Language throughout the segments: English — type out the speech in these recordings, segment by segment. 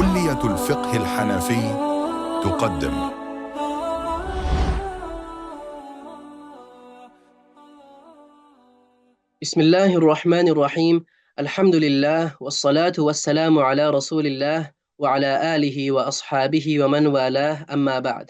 كلية الفقه الحنفي تقدم. بسم الله الرحمن الرحيم. الحمد لله والصلاة والسلام على رسول الله وعلى آله وأصحابه ومن والاه أما بعد.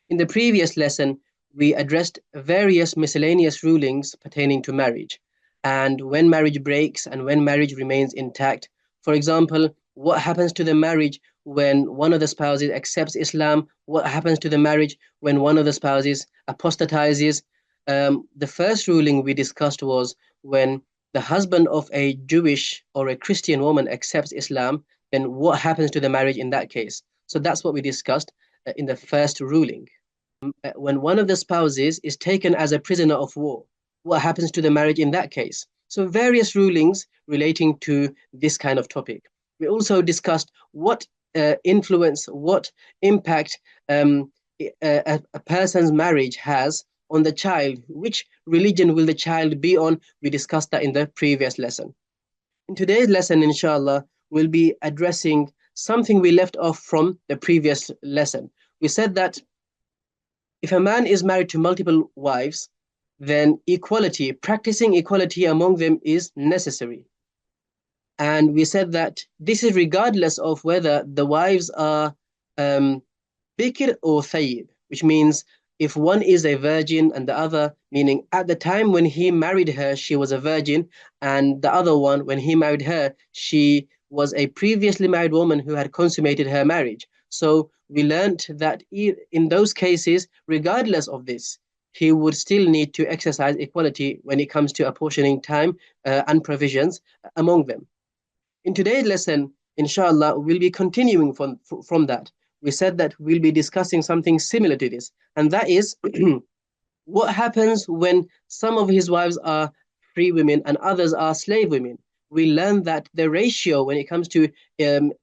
In the previous lesson, we addressed various miscellaneous rulings pertaining to marriage and when marriage breaks and when marriage remains intact. For example, what happens to the marriage when one of the spouses accepts Islam? What happens to the marriage when one of the spouses apostatizes? The first ruling we discussed was when the husband of a Jewish or a Christian woman accepts Islam, then what happens to the marriage in that case? So that's what we discussed in the first ruling. When one of the spouses is taken as a prisoner of war, what happens to the marriage in that case? So various rulings relating to this kind of topic. We also discussed what influence, what impact a person's marriage has on the child. Which religion will the child be on? We discussed that in the previous lesson. In today's lesson, inshallah, we'll be addressing something we left off from the previous lesson. We said that if a man is married to multiple wives, then equality, practicing equality among them is necessary. And we said that this is regardless of whether the wives are bikr or thayyib, which means if one is a virgin and the other, meaning at the time when he married her, she was a virgin, and the other one, when he married her, she was a previously married woman who had consummated her marriage. So we learned that in those cases, regardless of this, he would still need to exercise equality when it comes to apportioning time and provisions among them. In today's lesson, inshallah, we'll be continuing from that. We said that we'll be discussing something similar to this, and that is what happens when some of his wives are free women and others are slave women. We learned that the ratio when it comes to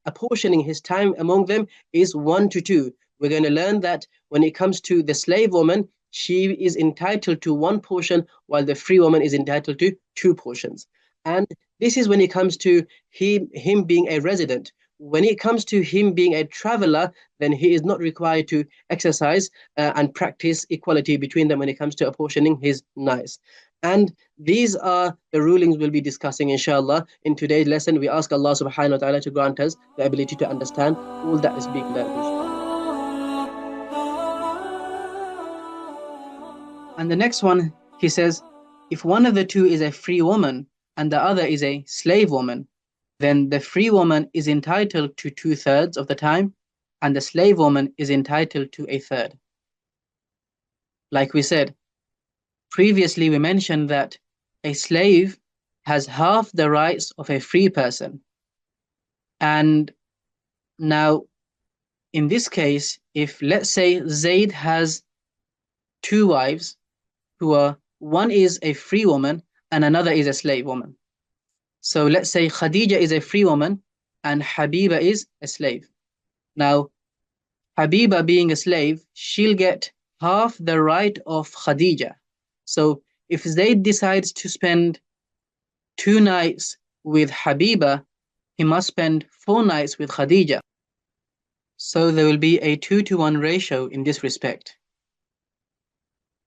apportioning his time among them is 1 to 2. We're going to learn that when it comes to the slave woman, she is entitled to 1 portion while the free woman is entitled to 2 portions. And this is when it comes to him being a resident. When it comes to him being a traveler, then he is not required to exercise and practice equality between them when it comes to apportioning his nice. And these are the rulings we'll be discussing, inshallah, in today's lesson. We ask Allah subhanahu wa ta'ala to grant us the ability to understand all that is being learned, inshallah. And the next one, he says, if one of the two is a free woman and the other is a slave woman, then the free woman is entitled to 2/3 of the time, and the slave woman is entitled to 1/3. Like we said, previously we mentioned that a slave has half the rights of a free person. And now, in this case, if let's say Zaid has 2 wives, one is a free woman and another is a slave woman. So let's say Khadija is a free woman and Habiba is a slave. Now, Habiba being a slave, she'll get half the right of Khadija. So if Zayd decides to spend 2 nights with Habiba, he must spend 4 nights with Khadija. So there will be a 2-to-1 ratio in this respect.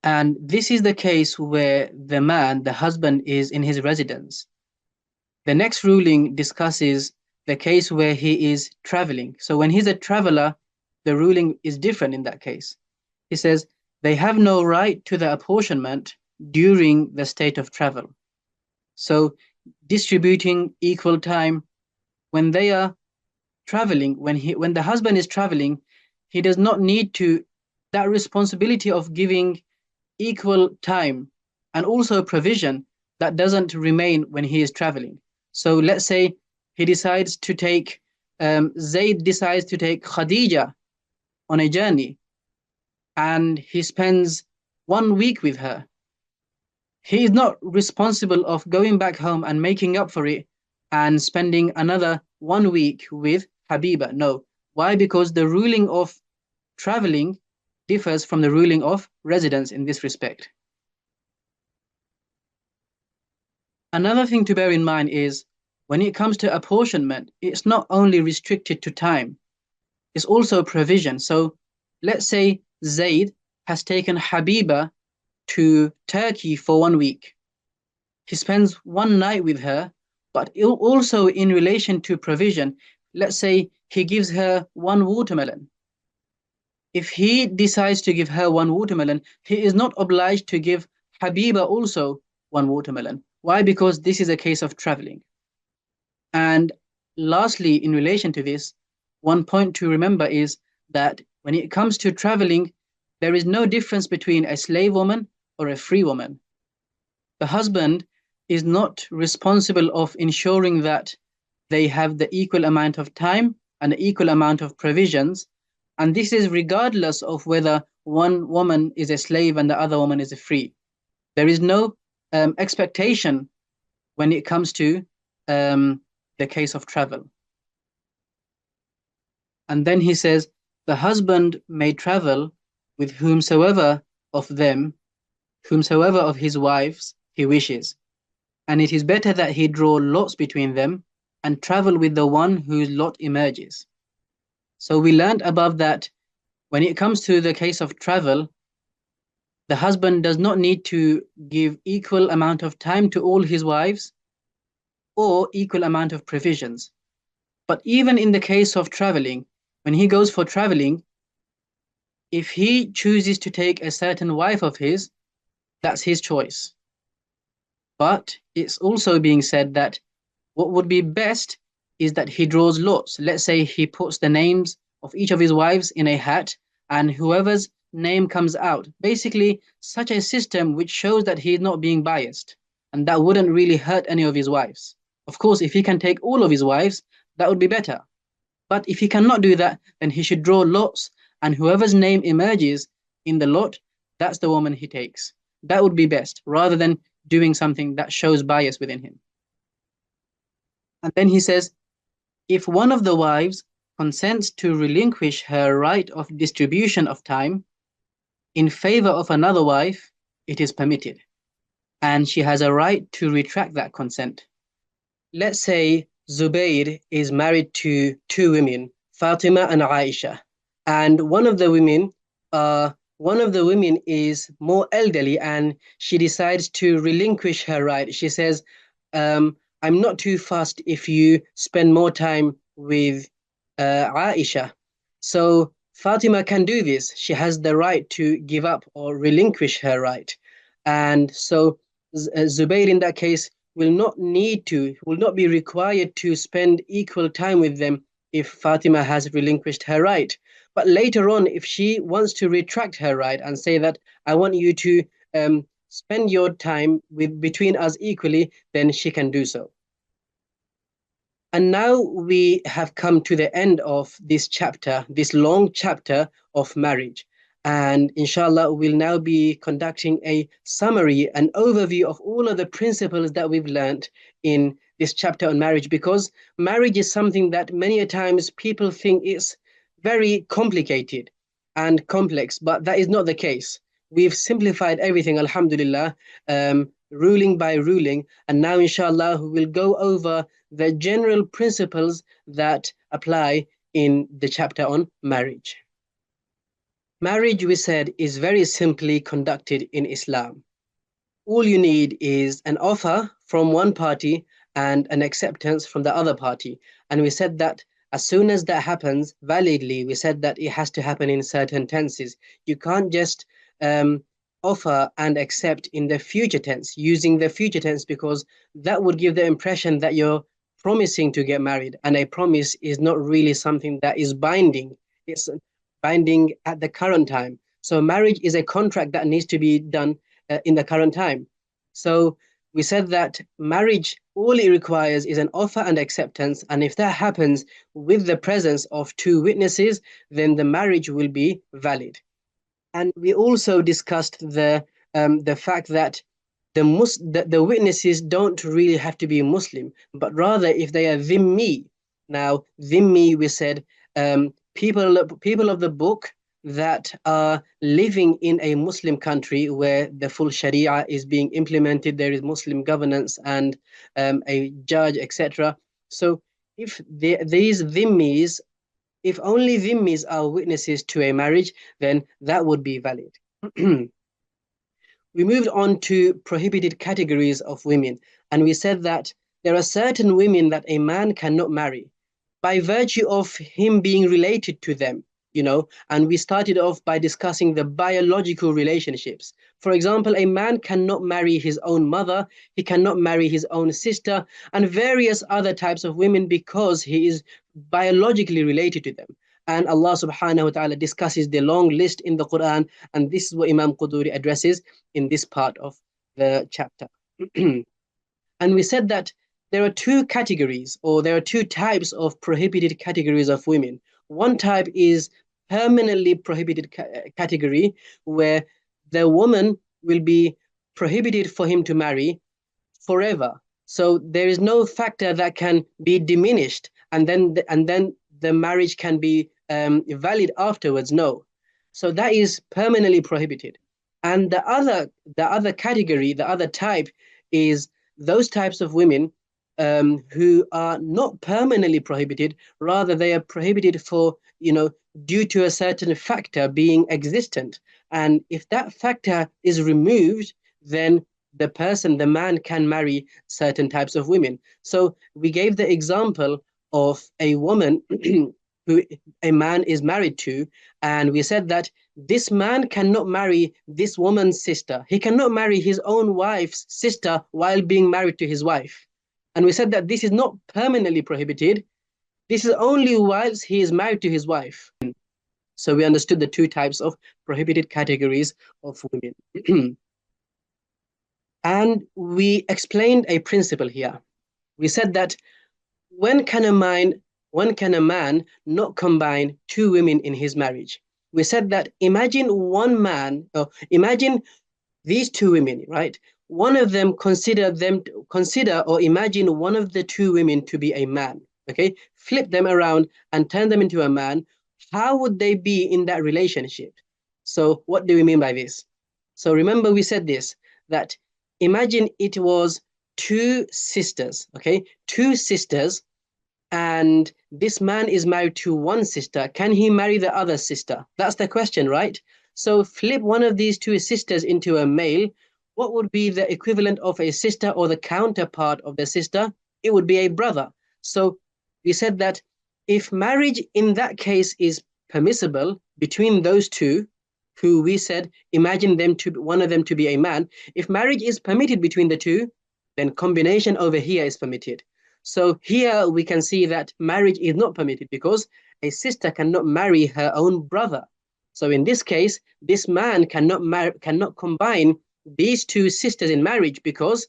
And this is the case where the man, the husband, is in his residence. The next ruling discusses the case where he is traveling. So when he's a traveler, the ruling is different in that case. He says they have no right to the apportionment during the state of travel. So distributing equal time when they are traveling, when the husband is traveling, he does not need to that responsibility of giving equal time and also provision that doesn't remain when he is traveling. So let's say he decides to take, Zayd decides to take Khadija on a journey and he spends 1 week with her. He is not responsible of going back home and making up for it and spending another 1 week with Habiba. No. Why? Because the ruling of traveling differs from the ruling of residence in this respect. Another thing to bear in mind is when it comes to apportionment, it's not only restricted to time, it's also provision. So let's say Zaid has taken Habiba to Turkey for 1 week. He spends one night with her, but also in relation to provision, let's say he gives her one watermelon. If he decides to give her one watermelon, he is not obliged to give Habiba also one watermelon. Why? Because this is a case of traveling. And lastly, in relation to this, one point to remember is that when it comes to traveling, there is no difference between a slave woman or a free woman. The husband is not responsible of ensuring that they have the equal amount of time and the equal amount of provisions. And this is regardless of whether one woman is a slave and the other woman is a free. There is no expectation when it comes to the case of travel. And then he says, the husband may travel with whomsoever of them, whomsoever of his wives he wishes. And it is better that he draw lots between them and travel with the one whose lot emerges. So we learned above that when it comes to the case of travel, the husband does not need to give equal amount of time to all his wives or equal amount of provisions. But even in the case of traveling, when he goes for traveling, if he chooses to take a certain wife of his, that's his choice. But it's also being said that what would be best is that he draws lots. Let's say he puts the names of each of his wives in a hat, and whoever's name comes out. Basically, such a system which shows that he is not being biased, and that wouldn't really hurt any of his wives. Of course, if he can take all of his wives, that would be better. But if he cannot do that, then he should draw lots, and whoever's name emerges in the lot, that's the woman he takes. That would be best, rather than doing something that shows bias within him. And then he says, if one of the wives consents to relinquish her right of distribution of time in favor of another wife, it is permitted, and she has a right to retract that consent. Let's say Zubayr is married to two women, Fatima and Aisha, and one of the women is more elderly, and she decides to relinquish her right. She says, I'm not too fast if you spend more time with Aisha. So Fatima can do this. She has the right to give up or relinquish her right. And so Zubayr in that case will not be required to spend equal time with them if Fatima has relinquished her right. But later on, if she wants to retract her right and say that I want you to spend your time between us equally, then she can do so. And now we have come to the end of this chapter, this long chapter of marriage. And inshallah, we'll now be conducting a summary, an overview of all of the principles that we've learned in this chapter on marriage, because marriage is something that many a times people think is very complicated and complex, but that is not the case. We've simplified everything, alhamdulillah, ruling by ruling. And now, inshallah, we'll go over the general principles that apply in the chapter on marriage. Marriage, we said, is very simply conducted in Islam. All you need is an offer from one party and an acceptance from the other party. And we said that as soon as that happens validly, we said that it has to happen in certain tenses. You can't just offer and accept in the future tense, using the future tense, because that would give the impression that you're promising to get married, and a promise is not really something that is binding. It's binding at the current time. So marriage is a contract that needs to be done in the current time. So we said that marriage, all it requires is an offer and acceptance, and if that happens with the presence of two witnesses, then the marriage will be valid. And we also discussed the fact that the witnesses don't really have to be Muslim, but rather if they are dhimmi. Now, dhimmi, we said, people of the book, that are living in a Muslim country where the full Sharia is being implemented, there is Muslim governance and a judge, etc. So if these dhimmis, if only dhimmis are witnesses to a marriage, then that would be valid. We moved on to prohibited categories of women, and we said that there are certain women that a man cannot marry by virtue of him being related to them, and we started off by discussing the biological relationships. For example, a man cannot marry his own mother, he cannot marry his own sister, and various other types of women because he is biologically related to them. And Allah subhanahu wa ta'ala discusses the long list in the Quran, and this is what Imam Quduri addresses in this part of the chapter. And we said that there are two categories, or there are two types of prohibited categories of women. One type is permanently prohibited category, where the woman will be prohibited for him to marry forever. So there is no factor that can be diminished, and then the marriage can be valid afterwards. No. So that is permanently prohibited. And the other category, the other type, is those types of women who are not permanently prohibited, rather they are prohibited for, due to a certain factor being existent. And if that factor is removed, then the man can marry certain types of women. So we gave the example of a woman who a man is married to, and we said that this man cannot marry this woman's sister. He cannot marry his own wife's sister while being married to his wife. And we said that this is not permanently prohibited. This is only whilst he is married to his wife. So we understood the two types of prohibited categories of women. And we explained a principle here. We said that when can a man not combine two women in his marriage? We said that imagine imagine these two women, right? One of them consider or imagine one of the two women to be a man, okay? Flip them around and turn them into a man. How would they be in that relationship? So what do we mean by this? So remember we said this, that imagine it was two sisters, okay? Two sisters, and this man is married to one sister. Can he marry the other sister? That's the question, right? So flip one of these two sisters into a male. What would be the equivalent of a sister or the counterpart of the sister? It would be a brother. So we said that if marriage in that case is permissible between those two, who we said, imagine one of them to be a man. If marriage is permitted between the two, then combination over here is permitted. So here we can see that marriage is not permitted because a sister cannot marry her own brother. So in this case, this man cannot combine these two sisters in marriage, because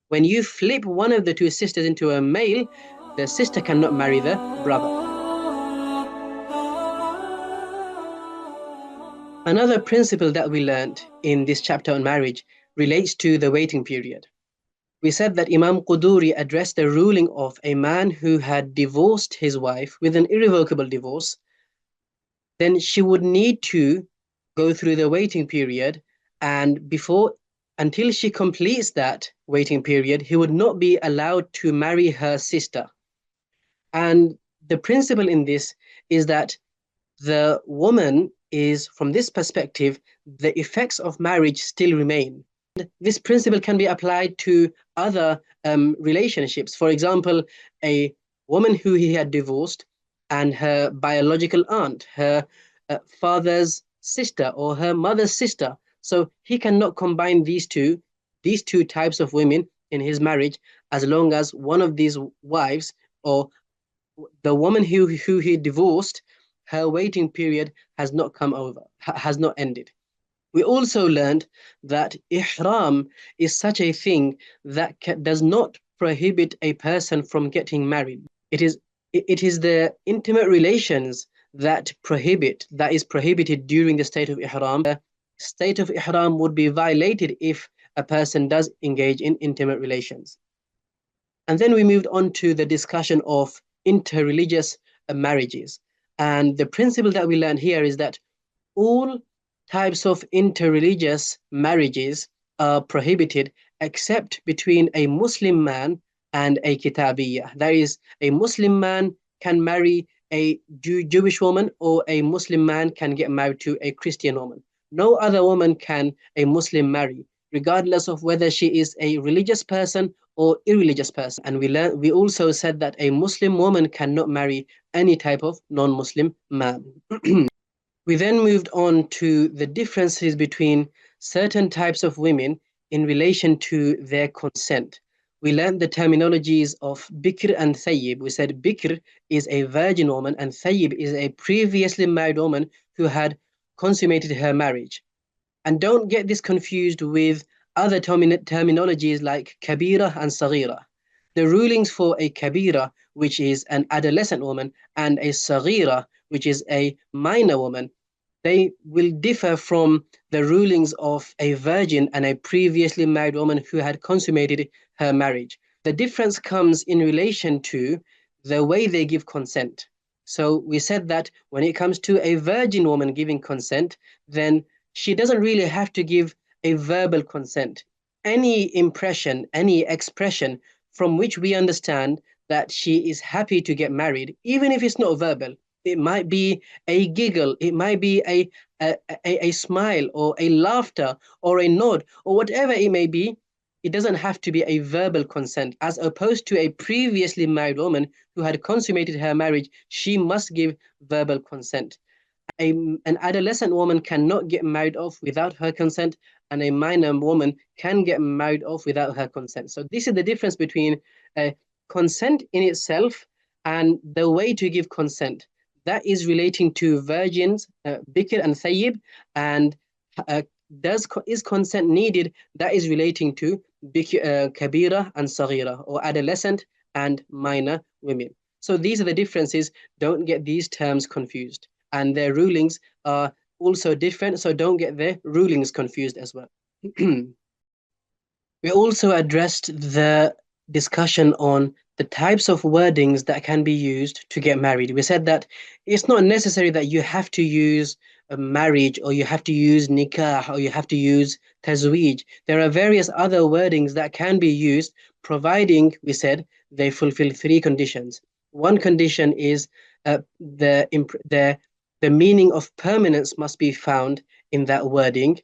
when you flip one of the two sisters into a male, the sister cannot marry the brother. Another principle that we learned in this chapter on marriage relates to the waiting period. We said that Imam Quduri addressed the ruling of a man who had divorced his wife with an irrevocable divorce. Then she would need to go through the waiting period, and until she completes that waiting period, he would not be allowed to marry her sister. And the principle in this is that the woman is, from this perspective, the effects of marriage still remain. This principle can be applied to other relationships. For example, a woman who he had divorced and her biological aunt, her father's sister or her mother's sister. So he cannot combine these two types of women in his marriage, as long as one of these wives, or the woman who he divorced, her waiting period has not ended. We also learned that ihram is such a thing that does not prohibit a person from getting married. It is the intimate relations that is prohibited during the state of ihram. The state of ihram would be violated if a person does engage in intimate relations. And then we moved on to the discussion of interreligious marriages. And the principle that we learned here is that all types of interreligious marriages are prohibited except between a Muslim man and a Kitabiyah. That is, a Muslim man can marry a Jewish woman, or a Muslim man can get married to a Christian woman. No other woman can a Muslim marry, regardless of whether she is a religious person or irreligious person. And we also said that a Muslim woman cannot marry any type of non-Muslim man. We then moved on to the differences between certain types of women in relation to their consent. We learned the terminologies of bikr and thayyib. We said bikr is a virgin woman and thayyib is a previously married woman who had consummated her marriage. And don't get this confused with other terminologies like kabira and saghira. The rulings for a kabira, which is an adolescent woman, and a saghira, which is a minor woman, they will differ from the rulings of a virgin and a previously married woman who had consummated her marriage. The difference comes in relation to the way they give consent. So we said that when it comes to a virgin woman giving consent, then she doesn't really have to give a verbal consent. Any impression, any expression from which we understand that she is happy to get married, even if it's not verbal, it might be a giggle, it might be a smile or a laughter or a nod or whatever it may be. It doesn't have to be a verbal consent, as opposed to a previously married woman who had consummated her marriage. She must give verbal consent. An adolescent woman cannot get married off without her consent, and a minor woman can get married off without her consent. So this is the difference between consent in itself and the way to give consent. That is relating to virgins, bikr and thayyib, and uh, is consent needed? That is relating to kabira and saghira, or adolescent and minor women. So these are the differences. Don't get these terms confused. And their rulings are also different, so don't get their rulings confused as well. We also addressed the discussion on the types of wordings that can be used to get married. We said that it's not necessary that you have to use a marriage, or you have to use nikah, or you have to use tazweej. There are various other wordings that can be used, providing, we said, they fulfill three conditions. One condition is the meaning of permanence must be found in that wording.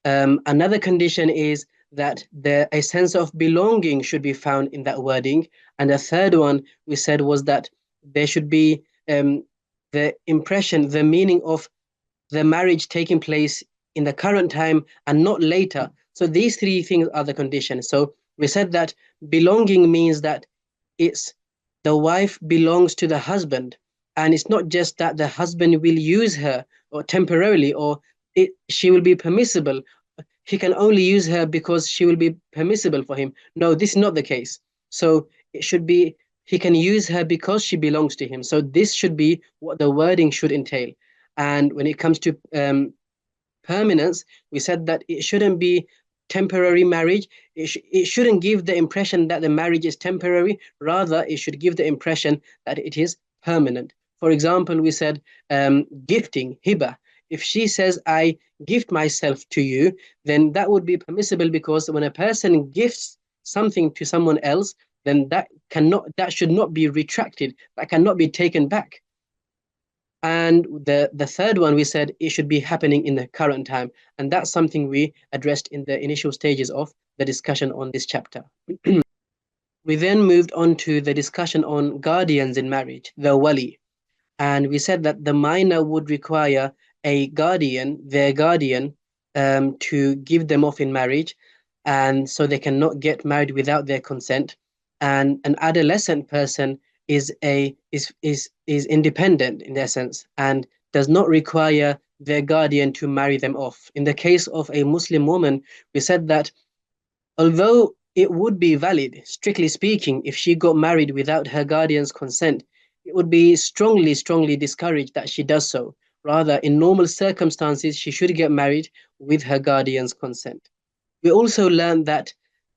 Another condition is that a sense of belonging should be found in that wording. And the third one we said was that there should be the impression, the meaning of the marriage taking place in the current time and not later. So these three things are the conditions. So we said that belonging means that it's the wife belongs to the husband, and it's not just that the husband will use her or temporarily, or she will be permissible. He can only use her because she will be permissible for him. No, this is not the case. So it should be he can use her because she belongs to him. So this should be what the wording should entail. And when it comes to permanence, we said that it shouldn't be temporary marriage. It shouldn't give the impression that the marriage is temporary. Rather, it should give the impression that it is permanent. For example, we said gifting, hiba. If she says, I gift myself to you, then that would be permissible, because when a person gifts something to someone else, then that should not be retracted. That cannot be taken back. And the third one, we said it should be happening in the current time. And that's something we addressed in the initial stages of the discussion on this chapter. We then moved on to the discussion on guardians in marriage, the wali. And we said that the minor would require a guardian, their guardian, to give them off in marriage. And so they cannot get married without their consent. And an adolescent person is independent in essence and does not require their guardian to marry them off. In the case of a Muslim woman, we said that although it would be valid, strictly speaking, if she got married without her guardian's consent, it would be strongly discouraged that she does so. Rather, in normal circumstances, she should get married with her guardian's consent. We also learned that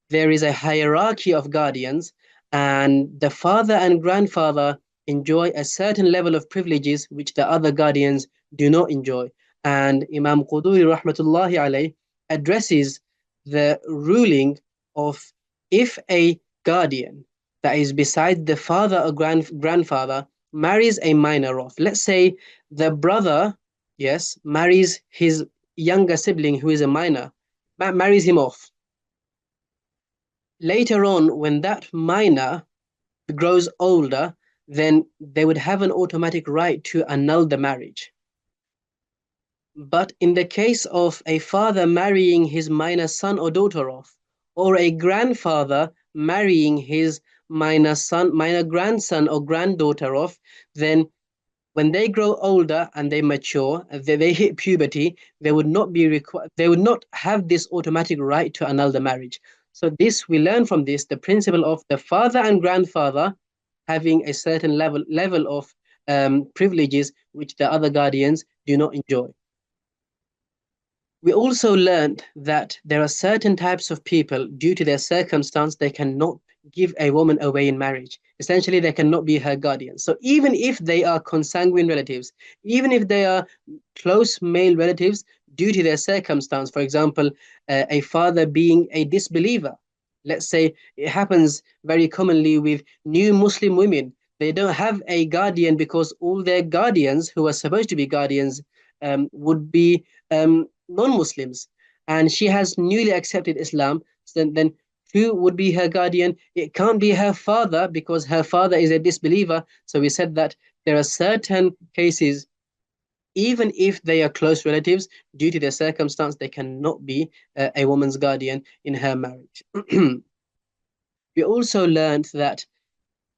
there is a hierarchy of guardians, and the father and grandfather enjoy a certain level of privileges which the other guardians do not enjoy. And Imam Quduri rahmatullahi alayh addresses the ruling of if a guardian that is beside the father or grandfather marries a minor off. Let's say the brother, yes, marries his younger sibling who is a minor, marries him off. Later on, when that minor grows older, then they would have an automatic right to annul the marriage. But in the case of a father marrying his minor son or daughter off, or a grandfather marrying his minor grandson or granddaughter off, then when they grow older and they mature, they hit puberty, they would not be they would not have this automatic right to annul the marriage. So this we learn from this the principle of the father and grandfather having a certain level of privileges which the other guardians do not enjoy. We also learned that there are certain types of people, due to their circumstance, they cannot give a woman away in marriage. Essentially, they cannot be her guardian. So even if they are consanguine relatives, even if they are close male relatives, due to their circumstance, for example, a father being a disbeliever, let's say it happens very commonly with new Muslim women. They don't have a guardian because all their guardians, who are supposed to be guardians, would be non-Muslims, and she has newly accepted Islam. So then who would be her guardian? It can't be her father because her father is a disbeliever. So we said that there are certain cases, even if they are close relatives, due to their circumstance, they cannot be a woman's guardian in her marriage. We also learned that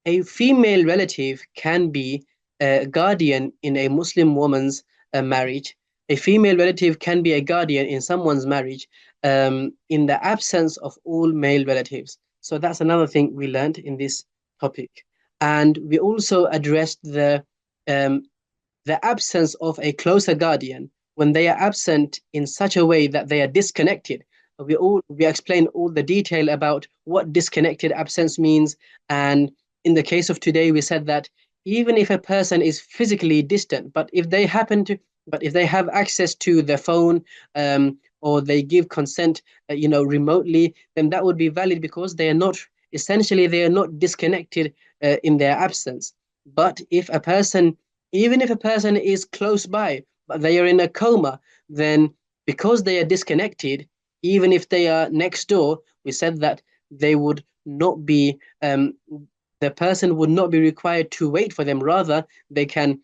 a female relative can be a guardian in a Muslim woman's marriage. A female relative can be a guardian in someone's marriage in the absence of all male relatives. So that's another thing we learned in this topic. And we also addressed um, the absence of a closer guardian when they are absent in such a way that they are disconnected. We explained all the detail about what disconnected absence means, and in the case of today we said that even if a person is physically distant, but if they have access to the phone, or they give consent remotely, then that would be valid because they are not, essentially they are not disconnected in their absence. But if a person, even if a person is close by, but they are in a coma, then because they are disconnected, even if they are next door, we said that they would not be, the person would not be required to wait for them. Rather, they can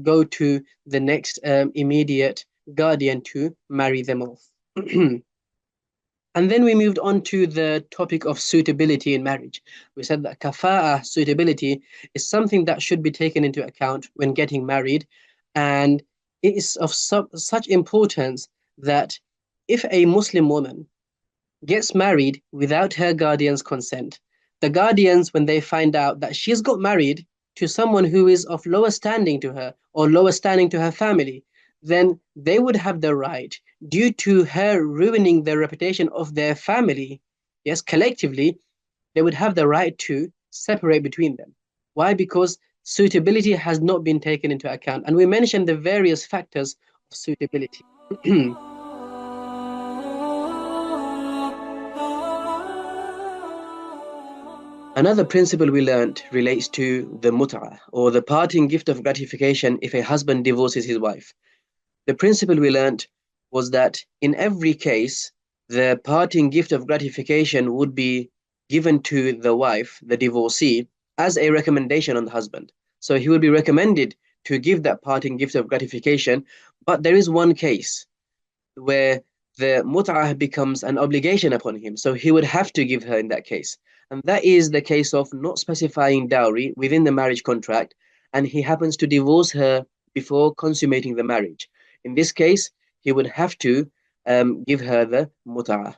go to the next immediate guardian to marry them off. And then we moved on to the topic of suitability in marriage. We said that kafa'ah, suitability, is something that should be taken into account when getting married. And it is of such importance that if a Muslim woman gets married without her guardian's consent, the guardians, when they find out that she's got married to someone who is of lower standing to her or lower standing to her family, then they would have the right, due to her ruining the reputation of their family, yes, collectively, they would have the right to separate between them. Why? Because suitability has not been taken into account. And we mentioned the various factors of suitability. Another principle we learned relates to the mut'ah, or the parting gift of gratification if a husband divorces his wife. The principle we learned was that in every case, the parting gift of gratification would be given to the wife, the divorcee, as a recommendation on the husband. So he would be recommended to give that parting gift of gratification. But there is one case where the mut'ah becomes an obligation upon him. So he would have to give her in that case. And that is the case of not specifying dowry within the marriage contract, and he happens to divorce her before consummating the marriage. In this case, he would have to give her the mut'ah.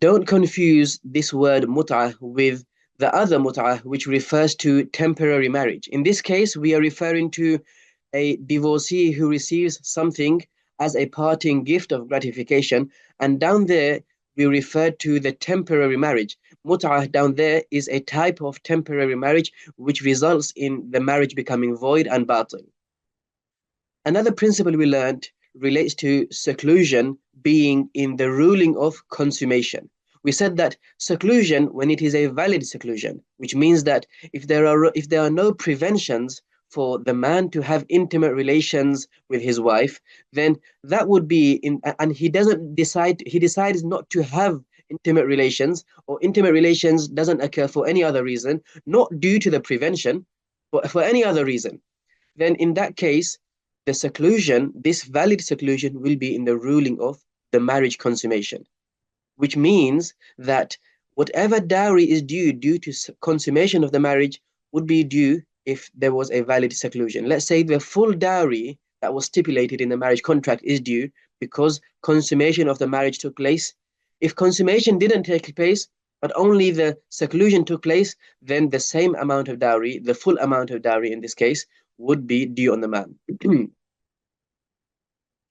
Don't confuse this word mut'ah with the other mut'ah, which refers to temporary marriage. In this case, we are referring to a divorcee who receives something as a parting gift of gratification, and down there we refer to the temporary marriage. Mut'ah down there is a type of temporary marriage which results in the marriage becoming void and batil. Another principle we learned relates to seclusion being in the ruling of consummation. We said that seclusion, when it is a valid seclusion, which means that if there are no preventions for the man to have intimate relations with his wife, then that would be in, and he decides not to have intimate relations, or intimate relations doesn't occur for any other reason, not due to the prevention, but for any other reason, then in that case, the seclusion, this valid seclusion, will be in the ruling of the marriage consummation, which means that whatever dowry is due to consummation of the marriage would be due if there was a valid seclusion. Let's say the full dowry that was stipulated in the marriage contract is due because consummation of the marriage took place. If consummation didn't take place, but only the seclusion took place, then the same amount of dowry, the full amount of dowry in this case, would be due on the man.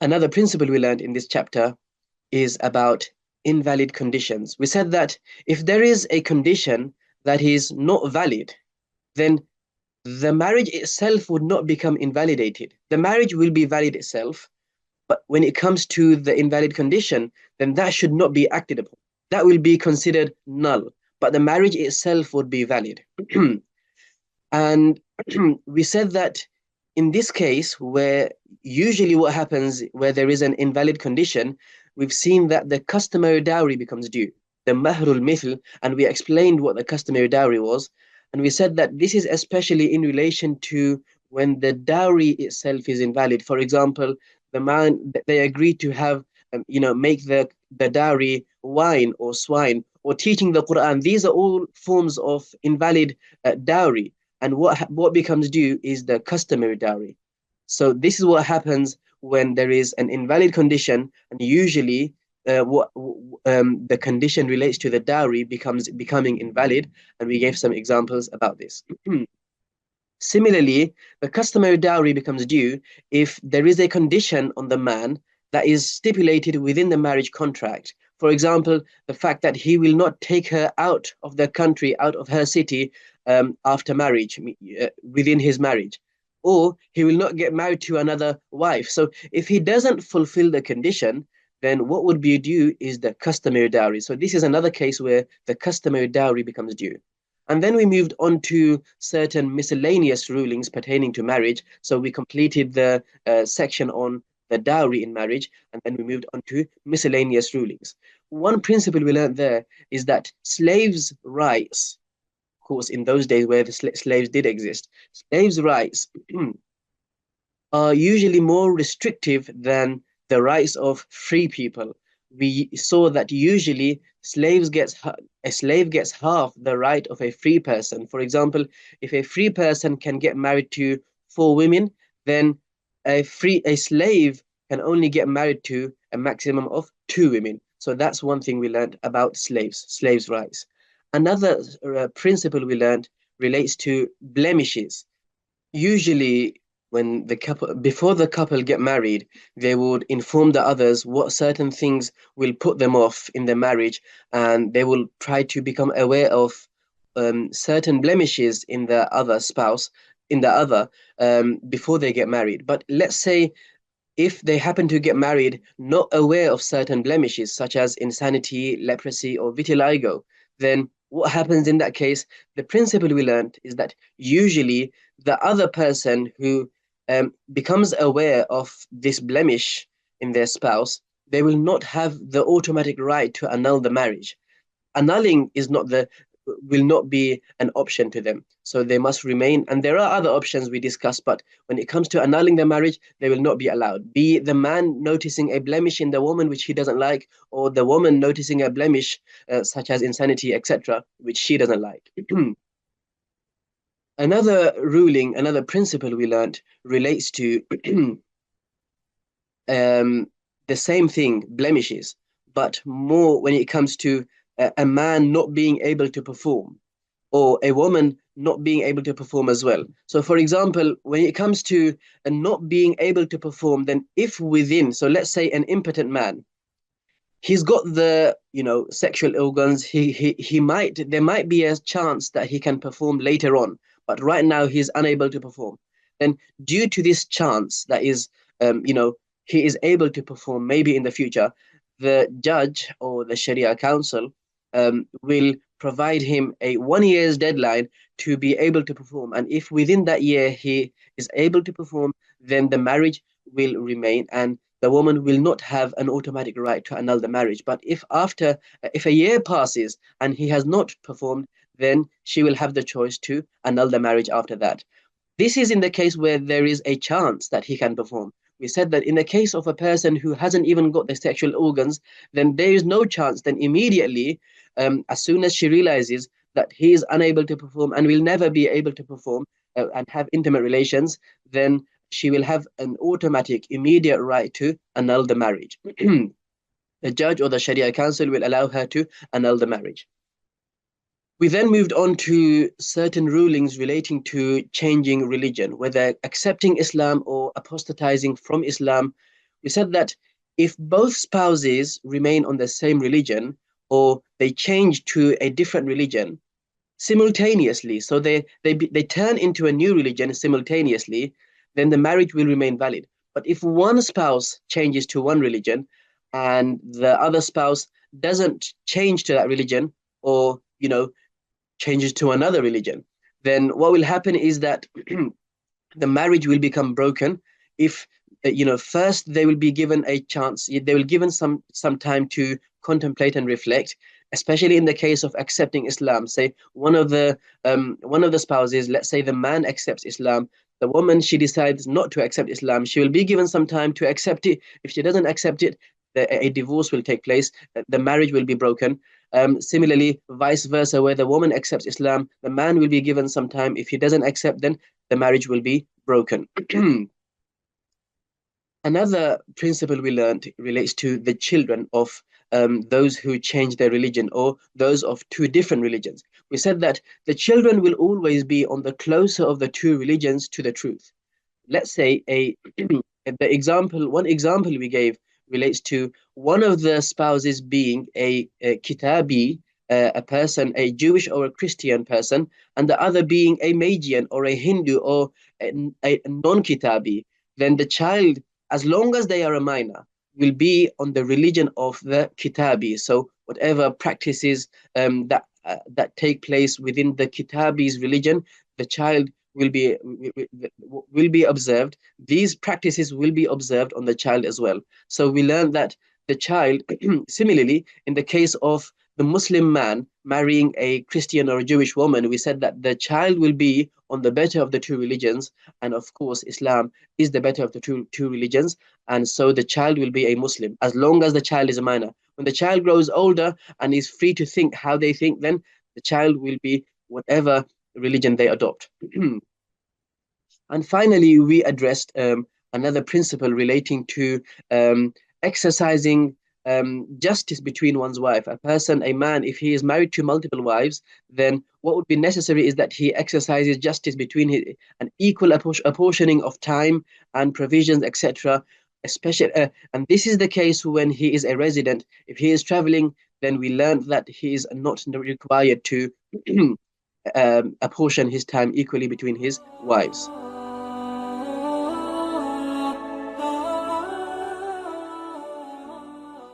Another principle we learned in this chapter is about invalid conditions. We said that if there is a condition that is not valid, then the marriage itself would not become invalidated. The marriage will be valid itself, but when it comes to the invalid condition, then that should not be acted upon. That will be considered null, but the marriage itself would be valid. And we said that in this case, where usually what happens where there is an invalid condition, we've seen that the customary dowry becomes due, the mahrul mithl, and we explained what the customary dowry was. And we said that this is especially in relation to when the dowry itself is invalid. For example, the man, they agreed to have, make the dowry wine or swine or teaching the Quran. These are all forms of invalid dowry. And what becomes due is the customary dowry. So this is what happens when there is an invalid condition, and usually the condition relates to the dowry becoming invalid, and we gave some examples about this. Similarly, the customary dowry becomes due if there is a condition on the man that is stipulated within the marriage contract. For example, the fact that he will not take her out of the country, out of her city, after marriage, within his marriage, or he will not get married to another wife. So if he doesn't fulfill the condition, then what would be due is the customary dowry. So this is another case where the customary dowry becomes due. And then we moved on to certain miscellaneous rulings pertaining to marriage. So we completed the section on the dowry in marriage, and then we moved on to miscellaneous rulings. One principle we learned there is that slaves' rights, of course, in those days where the slaves did exist, slaves' rights are usually more restrictive than the rights of free people. We saw that usually a slave gets half the right of a free person. For example, if a free person can get married to 4 women, then a slave can only get married to a maximum of 2 women. So that's one thing we learned about slaves' rights. Another principle we learned relates to blemishes. Usually, when before the couple get married, they would inform the others what certain things will put them off in their marriage, and they will try to become aware of certain blemishes in the other spouse, before they get married. But let's say if they happen to get married not aware of certain blemishes such as insanity, leprosy, or vitiligo, then what happens in that case? The principle we learned is that usually the other person who becomes aware of this blemish in their spouse, they will not have the automatic right to annul the marriage. Annulling will not be an option to them. So they must remain. And there are other options we discussed, but when it comes to annulling the marriage, they will not be allowed. Be the man noticing a blemish in the woman which he doesn't like, or the woman noticing a blemish such as insanity, etc., which she doesn't like. Another principle we learned relates to the same thing, blemishes, but more when it comes to a man not being able to perform, or a woman not being able to perform as well. So for example, when it comes to not being able to perform, then so let's say an impotent man, he's got the sexual organs, there might be a chance that he can perform later on, but right now he's unable to perform. Then due to this chance that is he is able to perform, maybe in the future, the judge or the Sharia council will provide him a 1 year's deadline to be able to perform. And if within that year he is able to perform, then the marriage will remain and the woman will not have an automatic right to annul the marriage. But if a year passes and he has not performed, then she will have the choice to annul the marriage after that. This is in the case where there is a chance that he can perform. We said that in the case of a person who hasn't even got the sexual organs, then there is no chance. Then immediately, as soon as she realizes that he is unable to perform and will never be able to perform and have intimate relations, then she will have an automatic, immediate right to annul the marriage. The judge or the Sharia council will allow her to annul the marriage. We then moved on to certain rulings relating to changing religion, whether accepting Islam or apostatizing from Islam. We said that if both spouses remain on the same religion or they change to a different religion simultaneously, so they turn into a new religion simultaneously, then the marriage will remain valid. But if one spouse changes to one religion and the other spouse doesn't change to that religion, or changes to another religion, then what will happen is that the marriage will become broken if first they will be given a chance, they will given some time to contemplate and reflect, especially in the case of accepting Islam. Say one of the spouses, let's say the man accepts Islam, the woman, she decides not to accept Islam, she will be given some time to accept it. If she doesn't accept it, a divorce will take place, the marriage will be broken. Similarly, vice versa, where the woman accepts Islam, the man will be given some time. If he doesn't accept, then the marriage will be broken. Another principle we learned relates to the children of those who change their religion or those of two different religions. We said that the children will always be on the closer of the two religions to the truth. Let's say one example we gave relates to one of the spouses being a kitabi, a person, a Jewish or a Christian person, and the other being a Magian or a Hindu or a non-kitabi. Then the child, as long as they are a minor, will be on the religion of the kitabi. So whatever practices that take place within the kitabi's religion, the child will be observed. These practices will be observed on the child as well. So we learned that the child, similarly, in the case of the Muslim man marrying a Christian or a Jewish woman, we said that the child will be on the better of the two religions. And of course, Islam is the better of the two religions. And so the child will be a Muslim as long as the child is a minor. When the child grows older and is free to think how they think, then the child will be whatever religion they adopt. And finally, we addressed another principle relating to exercising justice between one's wife. A man, if he is married to multiple wives, then what would be necessary is that he exercises justice between an equal apportioning of time and provisions, etc. Especially, and this is the case when he is a resident. If he is traveling, then we learned that he is not required to apportion his time equally between his wives.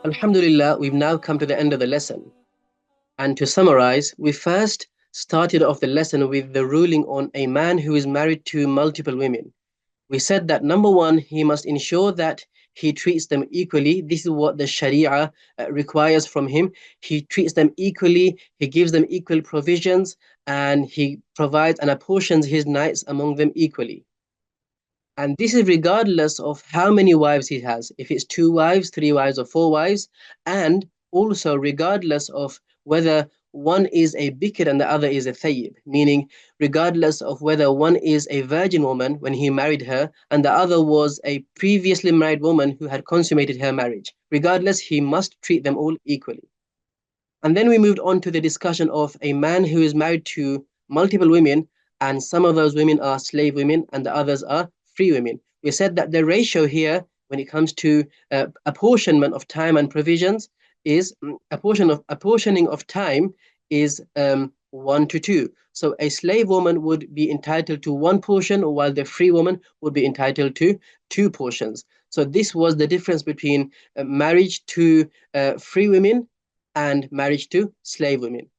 Alhamdulillah, we've now come to the end of the lesson. And to summarize, we first started off the lesson with the ruling on a man who is married to multiple women. We said that number one, he must ensure that he treats them equally. This is what the Sharia requires from him. He treats them equally, he gives them equal provisions, and he provides and apportions his nights among them equally. And this is regardless of how many wives he has, if it's 2 wives, 3 wives, or 4 wives, and also regardless of whether one is a bikr and the other is a thayyib, meaning regardless of whether one is a virgin woman when he married her and the other was a previously married woman who had consummated her marriage. Regardless, he must treat them all equally. And then we moved on to the discussion of a man who is married to multiple women, and some of those women are slave women and the others are free women. We said that the ratio here, when it comes to apportionment of time and provisions, is apportioning of time is 1 to 2. So a slave woman would be entitled to 1 portion, while the free woman would be entitled to 2 portions. So this was the difference between marriage to free women and marriage to slave women.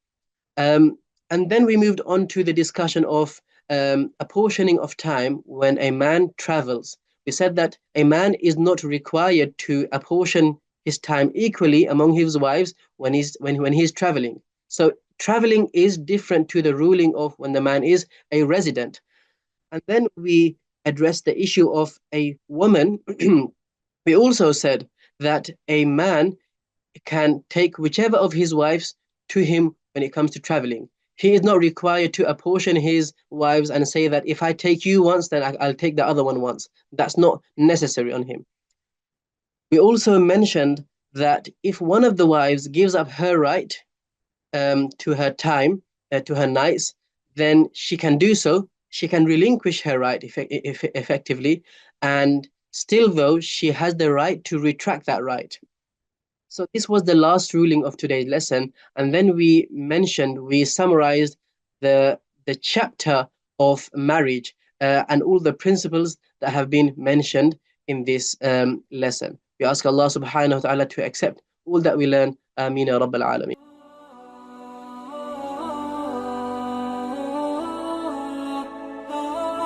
Um, and then we moved on to the discussion of apportioning of time when a man travels. We said that a man is not required to apportion his time equally among his wives when he's traveling. So traveling is different to the ruling of when the man is a resident. And then we addressed the issue of a woman. We also said that a man can take whichever of his wives to him when it comes to traveling. He is not required to apportion his wives and say that if I take you once, then I'll take the other one once. That's not necessary on him. We also mentioned that if one of the wives gives up her right to her time, to her nights, then she can do so. She can relinquish her right effectively, and still, though, she has the right to retract that right. So this was the last ruling of today's lesson, and then we summarized the chapter of marriage and all the principles that have been mentioned in this lesson. We ask Allah subhanahu wa ta'ala to accept all that we learn. Ameen ya Rabbil Alameen.